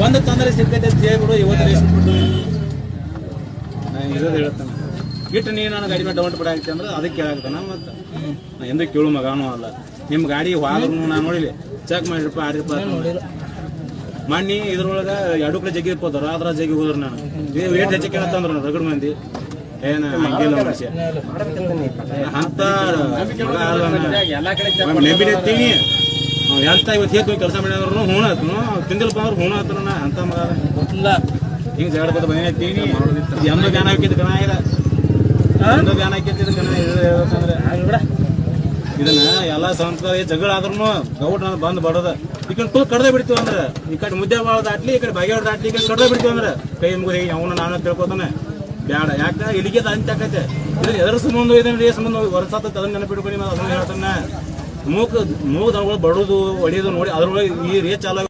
ಒಂದು ತೊಂದರೆ ಸಿಕ್ಕೈತೆ ಅಂತ ಹೇಳ್ಬಿಡು. ಇವತ್ತು ರೇಸ್ ಬಿಟ್ಟು ನಾನು ಇರೋದು ಹೇಳ್ತಾನೆ ಇಟ್ಟು ನೀನು ನನ್ನ ಗಾಡಿ ಮೇಲೆ ಡೌಂಟ್ ಬಿಡ ಆಗ್ತಿ ಅಂದ್ರೆ ಅದಕ್ಕೆ ಕೇಳಾಗ್ತಾನ. ಮತ್ತು ನಾ ಎಂದೂ ಕೇಳು ಮಗಾನೂ ಅಲ್ಲ. ನಿಮ್ಮ ಗಾಡಿ ಹೋದ್ರೂ ನಾನು ನೋಡಿಲಿ ಚೆಕ್ ಮಾಡಿರಪ್ಪ 6 ರೂಪಾಯಿ ಮಣ್ಣಿ ಇದ್ರೊಳಗೆ 2 ಕಡೆ ಜಗ್ಗಿ ಇರ್ಬೋದಾರ ಅದ್ರ ಜಗ್ಗಿ ಹೋದ್ರು ನಾನು ರೇಟ್ ಹೆಚ್ಚು ಕೇಳತ್ತಂದ್ರು ನಾನು ರಗಡ್ ಮಂದಿ ಏನ ಹಂಗಿಲ್ಲ ಮನುಷ್ಯ ಅಂತ ನೆಬಿಡ್ತೀನಿ ಎಂತ ಇವತ್ತು ಹೇಗೆ ಕೆಲಸ ಮಾಡಿದ್ರು ಹೂಣ ಆತನು ತಿಂದಿಲ್ಪ ಅಂದ್ರೆ ಹೂಣ ಆತನ ಅಂತ ಮಗ ಹಿಂಗೆ ಜಗಳ ಬದ ಬಂದಿನಿ ಎಂದ ಗಾನ ಹಾಕಿದ್ದು ಕಣ ಇಲ್ಲ ಎಂದ ಗಾನ ಹಾಕಿದ್ದು ಕಣ ಹೇಳ್ಬೇಕಂದ್ರೆ ಇದನ್ನ ಎಲ್ಲ ಸಂಸ್ಕಾರ ಜಗಳ ಆದ್ರೂ ಗೌಡ್ ನಾನು ಬಂದ್ ಬಡೋದ ಈ ಕಡೆ ತೂ ಕಡ್ದೆ ಬಿಡ್ತೀವಿ ಅಂದ್ರೆ ಈ ಕಡೆ ಮುದ್ದೆ ಬಾಳ ದಾಟ್ಲಿ ಈ ಕಡೆ ಬಾಗಿಯವ್ರ ದಾಟ್ಲಿ ಈ ಕಡೆ ಕಡ್ದೆ ಬಿಡ್ತೀವಿ ಅಂದ್ರೆ ಕೈ ಮುಗಿ ಅವನು ನಾನು ತಿಳ್ಕೊತಾನೆ ಬ್ಯಾಡ ಯಾಕೆ ಇಲ್ಲಿಗೆ ಅಂತ ಆಕೈತೆ ಇದ್ರಲ್ಲಿ ಎದ್ರ ಸಂಬಂಧ ಇದೆ ರೇಸ್ ಸಂಬಂಧ ವರ್ಷಾತ ಅದನ್ನ ನೆನಪಿಟ್ಕೊಂಡು ಅದನ್ನ ಹೇಳ್ತಾನೆ ಮೂಗ್ ದನಗಳು ಬಡೋದು ಹೊಡಿಯೋದು ನೋಡಿ ಅದ್ರೊಳಗೆ ಈ ರೇಸ್ ಚಾಲ